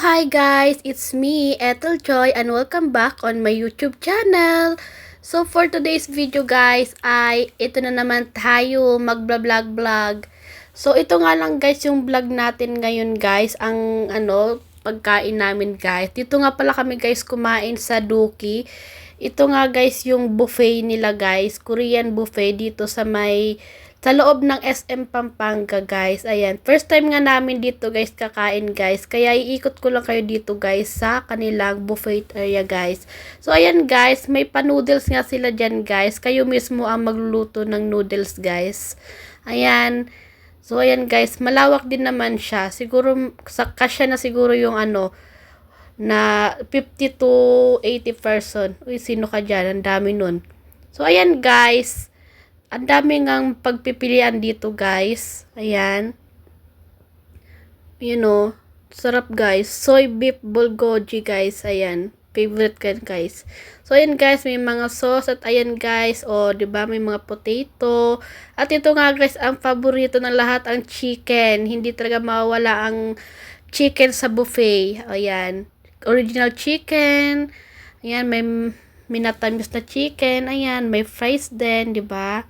Hi guys, it's me, Ethel Joy, and welcome back on my YouTube channel. So for today's video guys, ay ito na naman tayo mag-vlog. So ito nga lang guys yung vlog natin ngayon guys, ang pagkain namin guys. Dito nga pala kami guys kumain sa Duki. Ito nga guys yung buffet nila guys, Korean buffet dito sa loob ng SM Pampanga guys. Ayan, first time nga namin dito guys kakain guys. Kaya iikot ko lang kayo dito guys sa kanilang buffet area guys. So ayan guys, may pa-noodles nga sila dyan guys. Kayo mismo ang magluluto ng noodles guys. Ayan. So ayan guys, malawak din naman siya. Siguro kasya na siguro yung na 50 to 80 person. Uy, sino ka dyan? Ang dami nun. So ayan guys, ang dami ngang pagpipilian dito guys. Ayan. Sarap guys. Soy beef bulgogi guys. Ayan. Favorite ka guys. So ayan guys, may mga sauce at ayan guys, di ba may mga potato. At ito nga guys, ang paborito ng lahat ang chicken. Hindi talaga mawawala ang chicken sa buffet. Ayan. Original chicken. Ayan, may minatamis na chicken. Ayan, may fries din, di ba?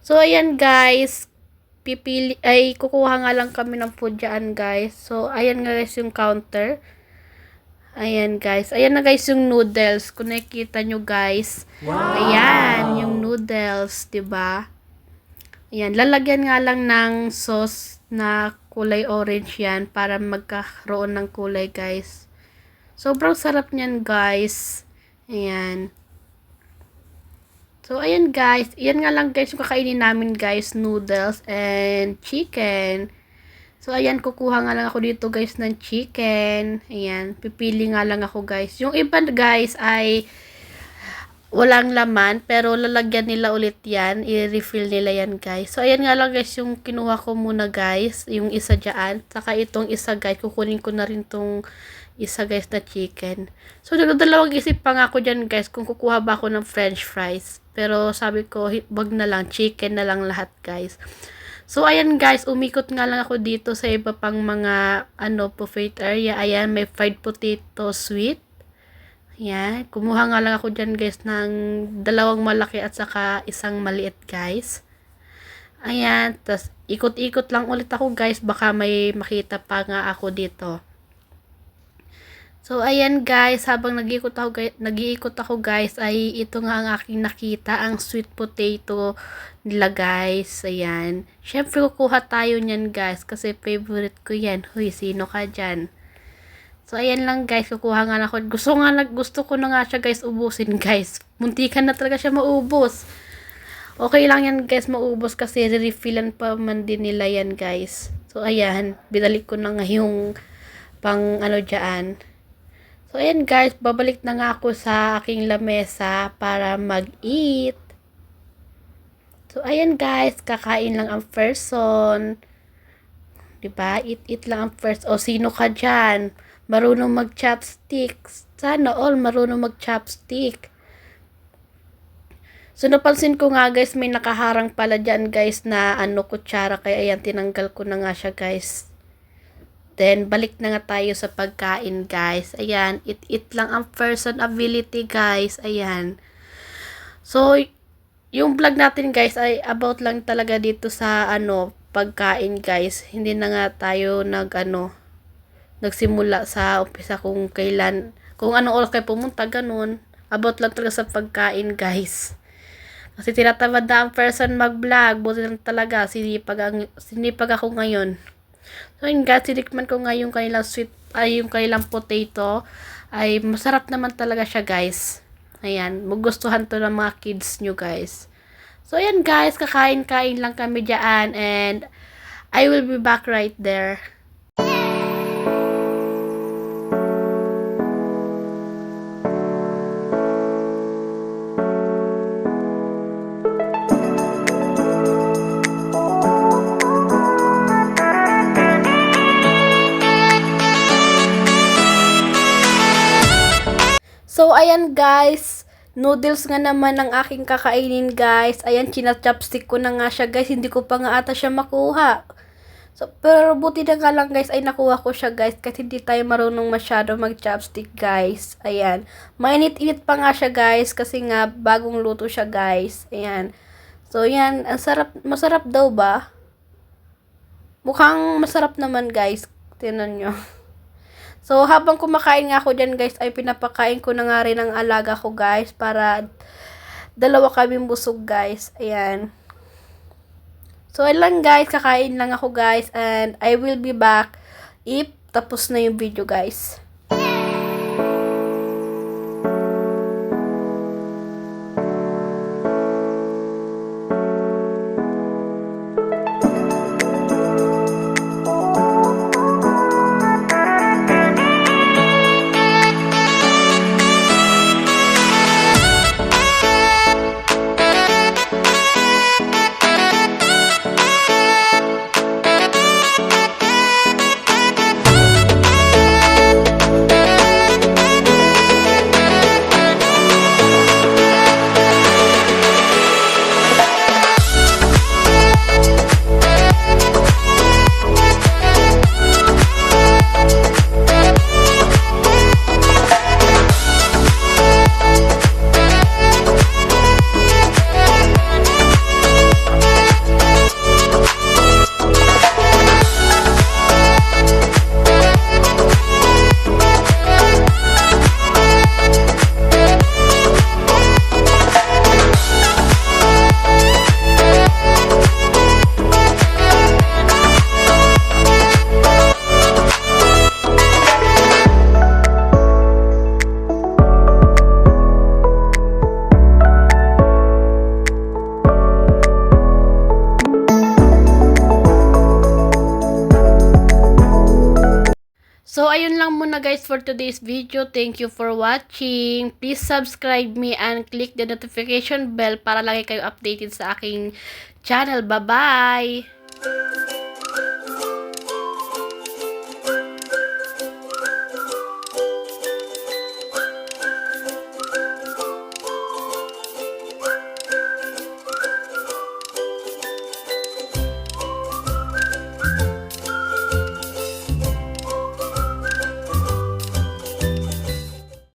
So, ayan guys, kukuha nga lang kami ng food dyan guys. So, ayan nga guys yung counter. Ayan guys, ayan na guys yung noodles. Kung nakikita nyo guys. Wow! Ayan, yung noodles, diba? Ayan, lalagyan nga lang ng sauce na kulay orange yan para magkaroon ng kulay guys. Sobrang sarap niyan guys. Ayan. So, ayan guys. Ayan nga lang guys yung kakainin namin guys. Noodles and chicken. So, ayan. Kukuha nga lang ako dito guys ng chicken. Ayan. Pipili nga lang ako guys. Yung iba guys ay walang laman. Pero lalagyan nila ulit yan. I-refill nila yan guys. So, ayan nga lang guys yung kinuha ko muna guys. Yung isa dyan. Saka itong isa guys. Kukunin ko na rin tong isa guys na chicken. So, nagdadalawang isip pa nga ako dyan guys kung kukuha ba ako ng french fries. Pero sabi ko, wag na lang, chicken na lang lahat guys. So, ayan guys, umikot nga lang ako dito sa iba pang mga, buffet area. Ayan, may fried potato sweet. Ayan, kumuha nga lang ako dyan guys ng dalawang malaki at saka isang maliit guys. Ayan, tas ikot-ikot lang ulit ako guys, baka may makita pa nga ako dito. So, ayan guys, habang nag-iikot ako guys, ay ito nga ang aking nakita, ang sweet potato nila guys. Ayan. Syempre, kukuha tayo niyan guys, kasi favorite ko yan. Huy, sino ka dyan? So, ayan lang guys, kukuha nga ako. Gusto ko na nga siya guys, ubusin guys. Muntikan na talaga siya maubos. Okay lang yan guys, maubos kasi re-refillan pa man din nila yan guys. So, ayan, binalik ko na nga yung pang dyan. So, ayan guys, babalik na nga ako sa aking lamesa para mag-eat. So, ayan guys, kakain lang ang person. Diba? Eat lang ang first. O, sino ka dyan? Marunong mag-chopstick. Sana all marunong mag-chopstick. So, napansin ko nga guys, may nakaharang pala dyan guys na kutsara. Kaya ayan, tinanggal ko na nga siya guys. Then, balik na nga tayo sa pagkain, guys. Ayan, eat lang ang person ability, guys. Ayan. So, yung vlog natin, guys, ay about lang talaga dito sa, pagkain, guys. Hindi na nga tayo nagsimula sa umpisa kung anong oras kayo pumunta, ganun. About lang talaga sa pagkain, guys. Kasi tinatamad na ang person mag-vlog. Buti lang talaga, sinipag ako ngayon. So, yun guys, sinikman ko nga yung kanilang yung kanilang potato. Ay, masarap naman talaga siya guys. Ayan, magustuhan to ng mga kids nyo guys. So, ayan guys, kakain-kain lang kami dyan. And, I will be back right there. So, ayan guys, noodles nga naman ang aking kakainin guys. Ayan, china-chopstick ko na nga siya guys. Hindi ko pa nga ata siya makuha. So, pero buti na nga lang guys ay nakuha ko siya guys kasi hindi tayo marunong masyado mag-chopstick guys. Ayan. Mainit-init pa nga siya guys kasi nga bagong luto siya guys. Ayan. So, yan. Ang sarap. Masarap daw ba? Mukhang masarap naman guys. Tingnan nyo. So, habang kumakain nga ako dyan guys ay pinapakain ko na nga rin ang alaga ko guys para dalawa kaming busog guys. Ayan. So, lang guys, kakain lang ako guys and I will be back if tapos na yung video guys. So, ayun lang muna guys for today's video. Thank you for watching. Please subscribe me and click the notification bell para lagi kayo updated sa aking channel. Bye-bye!